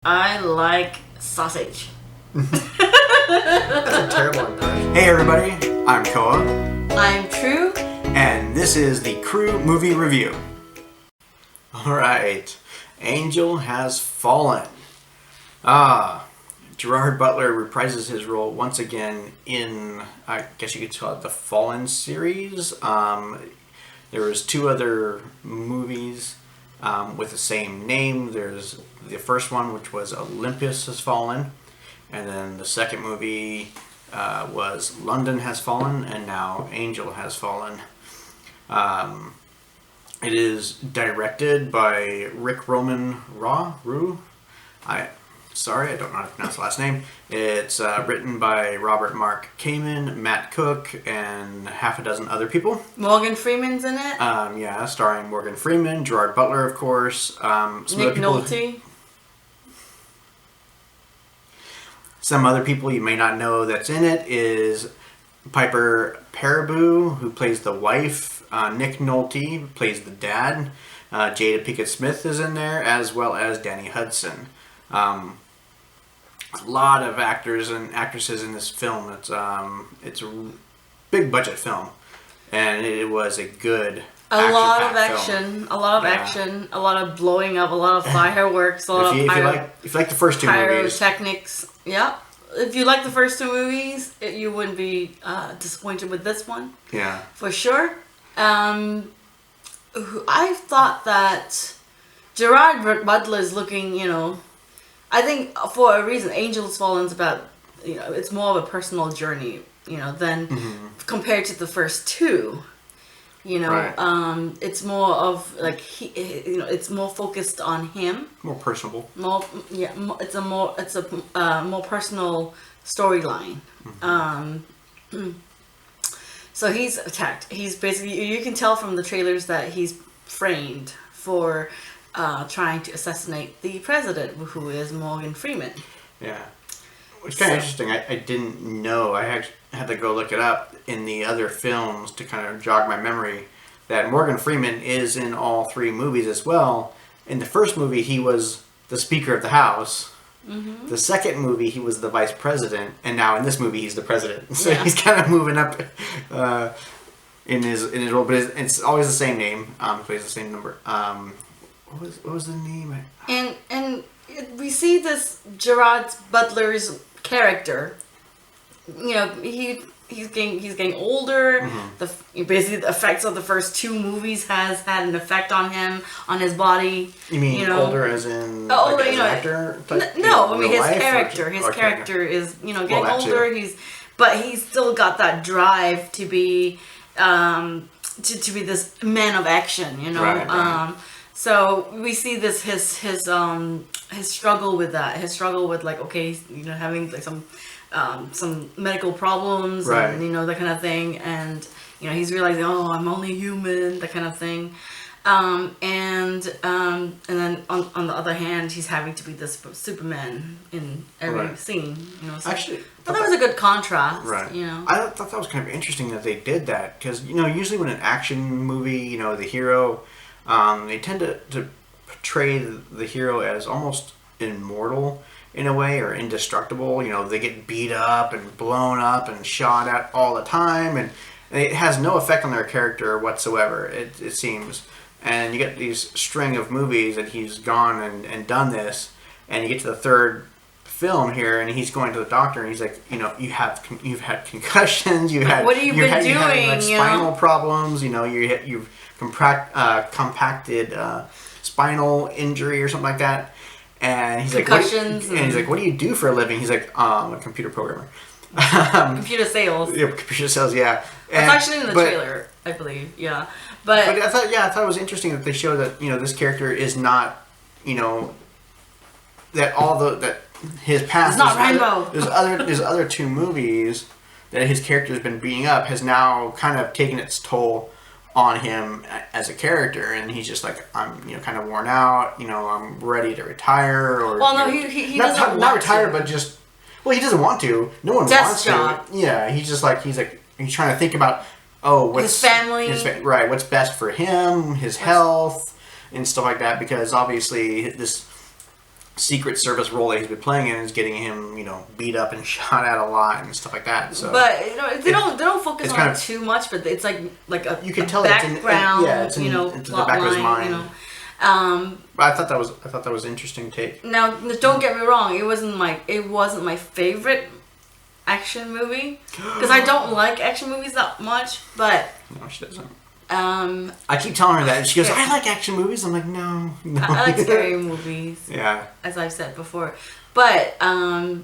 I like sausage. That's a terrible impression. Hey everybody, I'm Koa. I'm True. And this is the Crew Movie Review. Alright, Angel Has Fallen. Gerard Butler reprises his role once again in, I guess you could call it the Fallen series. There was two other movies with the same name. There's the first one, which was Olympus Has Fallen, and then the second movie was London Has Fallen, and now Angel Has Fallen. It is directed by Rick Roman Rue. Sorry, I don't know how to pronounce the last name. It's written by Robert Mark Kamen, Matt Cook, and half a dozen other people. Morgan Freeman's in it. Yeah, starring Morgan Freeman, Gerard Butler, of course. Nick Nolte. Some other people you may not know that's in it is Piper Perabo, who plays the wife. Nick Nolte plays the dad. Jada Pinkett Smith is in there, as well as Danny Hudson. A lot of actors and actresses in this film. It's a big budget film, and it was a good. A lot of action, a lot of blowing up, a lot of fireworks, a lot if you like the first two movies, pyrotechnics. Yeah, if you like the first two movies, you wouldn't be disappointed with this one. Yeah, for sure. I thought that Gerard Butler is looking, I think for a reason, Angel Has Fallen is about, it's more of a personal journey, than compared to the first two. Right. It's more of like it's more focused on him. More personable. It's a more personal storyline. So he's attacked. He's basically, you can tell from the trailers that he's framed for trying to assassinate the president, who is Morgan Freeman. Yeah. It's kind of interesting. I didn't know. I had to go look it up in the other films to kind of jog my memory that Morgan Freeman is in all three movies as well. In the first movie, he was the Speaker of the House. Mm-hmm. The second movie, he was the Vice President. And now in this movie, he's the President. So he's kind of moving up in his role. But it's always the same name. Plays the same number. What was the name? And we see this Gerard Butler's character. He's getting older. Mm-hmm. Basically, the effects of the first two movies has had an effect on him, on his body. You mean older as in older, as an actor? No, I mean his character. His character is getting older. But he's still got that drive to be to be this man of action. Right. So we see this his struggle with that. His struggle with having like some medical problems, right, and that kind of thing, and he's realizing, I'm only human, that kind of thing, and then on the other hand, he's having to be this Superman in every scene. So actually, but that was a good contrast. Right. I thought that was kind of interesting that they did that, because usually when an action movie, the hero, they tend to portray the hero as almost immortal in a way, or indestructible. They get beat up and blown up and shot at all the time, and it has no effect on their character whatsoever, it seems. And you get these string of movies that he's gone and done this, and you get to the third film here, and he's going to the doctor, and he's like, you've had concussions, what have you been doing? Like spinal problems, you've compacted spinal injury or something like that. And he's concussions. And he's like, what do you do for a living? He's like, I'm a computer programmer. Computer sales. Yeah, computer sales, yeah. That's actually in the trailer, I believe, yeah. But I thought it was interesting that they show that, this character is not, that his past... It's not Rambo. There's other two movies that his character has been beating up, has now kind of taken its toll on him as a character, and he's just like, I'm kind of worn out, I'm ready to retire, or he doesn't want not retire to. But just, he doesn't want to. No one wants to. Yeah, he's trying to think about what's his family, right, what's best for him, his health and stuff like that, because obviously this Secret Service role that he's been playing in is getting him, beat up and shot at a lot and stuff like that. So, but they don't focus on it too much. But it's like a you can tell background, it's in the back of his mind. But I thought that was an interesting take. Now, don't get me wrong, it wasn't my favorite action movie because I don't like action movies that much. But no, she doesn't. I keep telling her that, and she goes, "I like action movies." I'm like, no. I like scary movies. Yeah. As I've said before, but I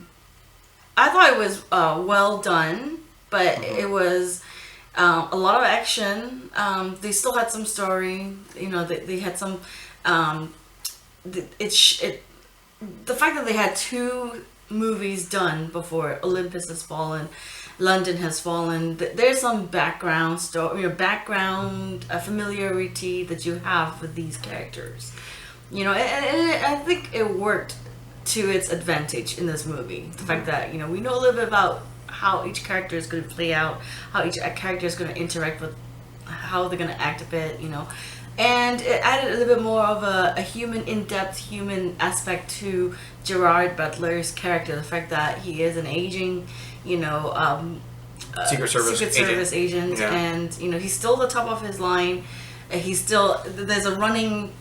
thought it was well done, but it was a lot of action. They still had some story. They had some. The fact that they had 2 movies done before Olympus Has Fallen, London Has Fallen. There's some background story, background familiarity that you have with these characters. And I think it worked to its advantage in this movie. The fact that we know a little bit about how each character is going to play out, how each character is going to interact with, how they're going to act a bit. And it added a little bit more of a human, in-depth human aspect to Gerard Butler's character. The fact that he is an aging, Secret Service agent, yeah. And he's still the top of his line. He's still there's a running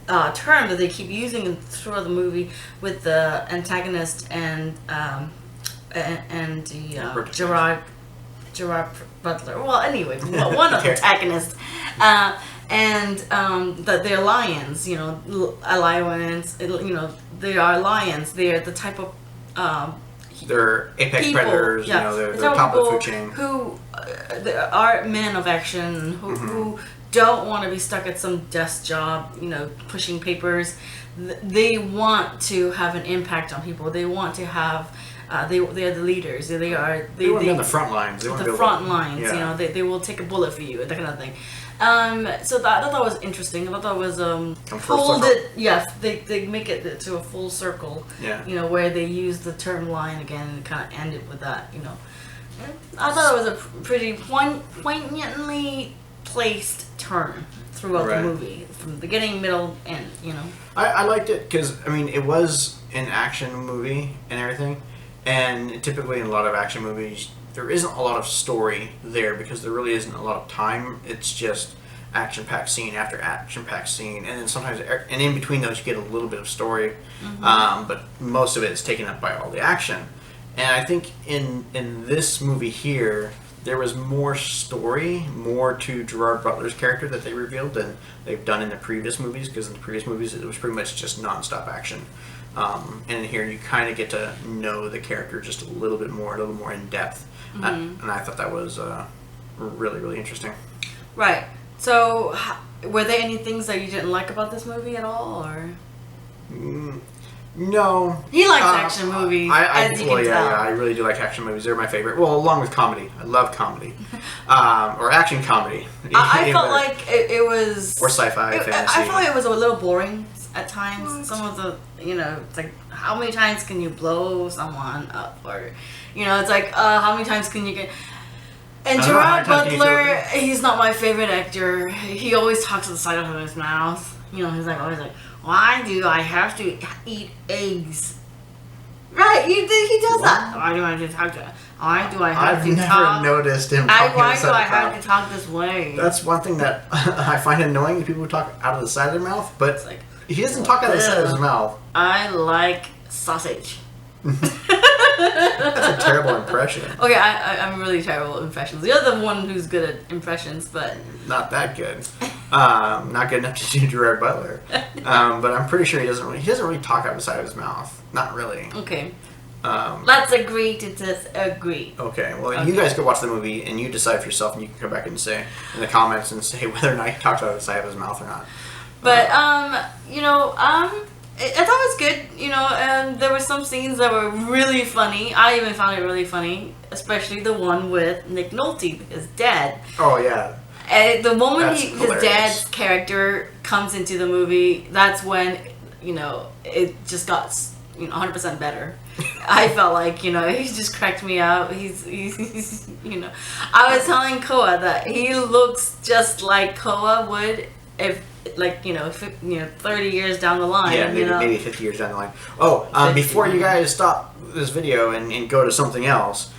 term that they keep using throughout the movie with the antagonist and the Gerard Butler. Well, anyway, one of the antagonists. And the Lions, Alliance, they are lions. They are the type of they're apex people, predators. yeah. They're top of the food chain. Who are men of action who don't want to be stuck at some desk job, pushing papers. They want to have an impact on people. They want to have. They are the leaders. They want to be on the front lines. They they will take a bullet for you, that kind of thing. So I thought that was interesting. I thought that was they make it to a full circle. Yeah. Where they use the term line again and kind of end it with that. I thought it was a pretty poignantly placed turn throughout the movie, from beginning, middle, end. I liked it because it was an action movie and everything, and typically in a lot of action movies, there isn't a lot of story there because there really isn't a lot of time. It's just action-packed scene after action-packed scene, and then sometimes, and in between those, you get a little bit of story, but most of it is taken up by all the action. And I think in this movie here, there was more story, more to Gerard Butler's character that they revealed than they've done in the previous movies, because in the previous movies, it was pretty much just non-stop action. And in here, you kind of get to know the character just a little more in depth. And I thought that was really, really interesting. Right. So, were there any things that you didn't like about this movie at all, or? No. He likes action movies, as you can tell. Yeah, I really do like action movies. They're my favorite. Well, along with comedy. I love comedy. Or action comedy. I felt like it was... Or sci-fi, fantasy. I felt like it was a little boring at times. What? Some of the, it's like, how many times can you blow someone up? Or, it's like, how many times can you get... And Gerard Butler, he's not my favorite actor. He always talks to the side of his mouth. He's always like, why do I have to eat eggs? Right, he does that. Why do I have to talk to... Why do I have to talk... I've never noticed him talking why do I have to talk this way? That's one thing that I find annoying, people who talk out of the side of their mouth, but it's like, he doesn't talk out of the side of his mouth. I like sausage. That's a terrible impression. Okay, I'm really terrible at impressions. You're the one who's good at impressions, but... Not that good. Not good enough to do Gerard Butler. But I'm pretty sure he doesn't really talk out the side of his mouth. Not really. Okay. Let's agree to disagree. Okay, well, you guys go watch the movie and you decide for yourself, and you can come back and say in the comments and say whether or not he talks out of the side of his mouth or not. But, I thought it was good, and there were some scenes that were really funny. I even found it really funny, especially the one with Nick Nolte, his dad. Oh, yeah. And the moment his dad's character comes into the movie, that's when, it just got, 100% better. I felt like, he just cracked me up. He's I was telling Koa that he looks just like Koa would if like 30 years down the line. Yeah, maybe 50 years down the line. Oh, before you guys stop this video and go to something else,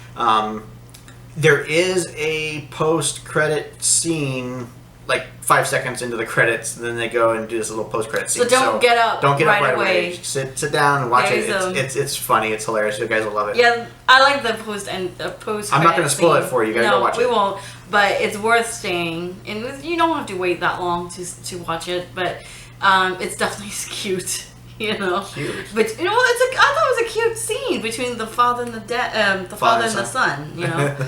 there is a post-credit scene, like 5 seconds into the credits, and then they go and do this little post-credit scene. So don't get up. Don't get right up right away. Sit down and watch it. It's funny. It's hilarious. You guys will love it. Yeah, I like the post. I'm not going to spoil it for you. You guys go watch it. No, we won't. But it's worth staying, and you don't have to wait that long to watch it. But it's definitely cute. Cute. But I thought it was a cute scene between the father and the father and the son. And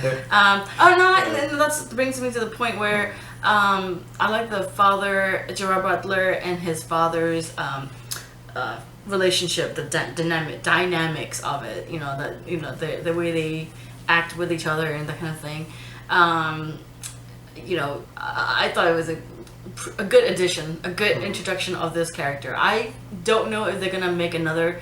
that brings me to the point where I like the father, Gerard Butler, and his father's relationship, the dynamics of it. The way they act with each other and that kind of thing. I thought it was a good addition, a good introduction of this character. I don't know if they're gonna make another,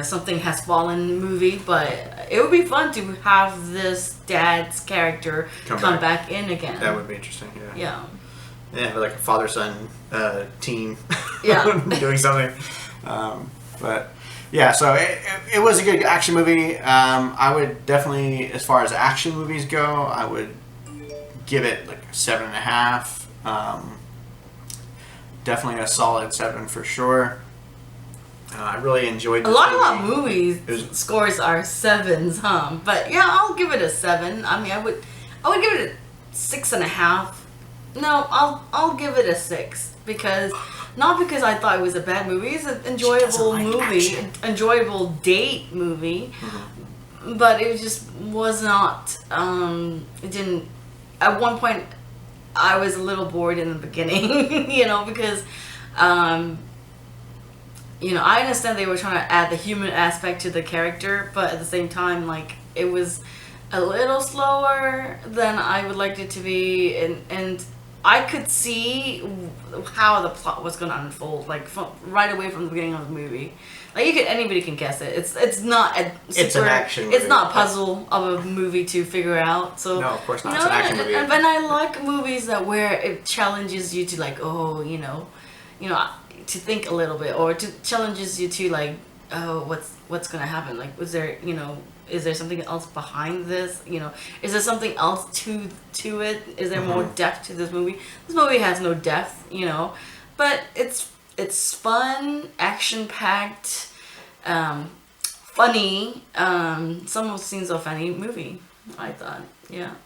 Something Has Fallen movie, but it would be fun to have this dad's character come back in again. That would be interesting. Yeah. Yeah, like a father-son team. Yeah. Doing something. But yeah, so it was a good action movie. I would definitely, as far as action movies go, I would give it like a 7.5. Definitely a solid 7 for sure. I really enjoyed this a lot movie. of movies scores are 7s, huh? But yeah, I'll give it a 7. I mean, I would give it a 6.5. No, I'll give it a 6 because not because I thought it was a bad movie. It's an enjoyable movie, enjoyable date movie. Mm-hmm. But it just was not. It didn't. At one point, I was a little bored in the beginning, because, I understand they were trying to add the human aspect to the character, but at the same time, like, it was a little slower than I would like it to be, and I could see how the plot was going to unfold, like, right away from the beginning of the movie. Like, anybody can guess it. It's not a super, it's an action movie. It's not a puzzle of a movie to figure out. So no, of course not. It's an action movie. And I like movies where it challenges you to like, to think a little bit, or to challenges you to like, what's gonna happen? Like, is there something else behind this? Is there something else to it? Is there more depth to this movie? This movie has no depth, but it's fun, action-packed, funny. Some of the scenes are funny movie, I thought. Yeah.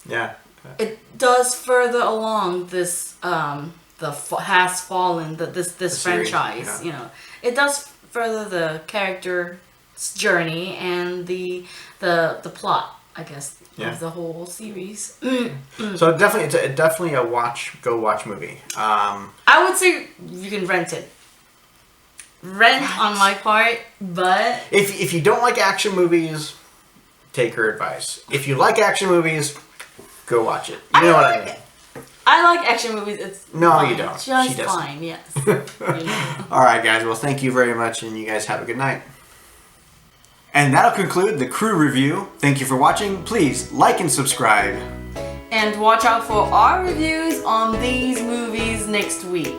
Yeah. It does further along this Has Fallen, this franchise. Yeah. It does further the character's journey and the plot, I guess, of the whole series. So it's definitely a go watch movie. I would say you can rent it. Rent on my part, but if you don't like action movies, take her advice. If you like action movies, go watch it. You know what I mean. I like action movies. It's no, fine. you don't. Just she doesn't. fine. Yes. All right, guys. Well, thank you very much, and you guys have a good night. And that'll conclude the Crew review. Thank you for watching. Please like and subscribe. And watch out for our reviews on these movies next week.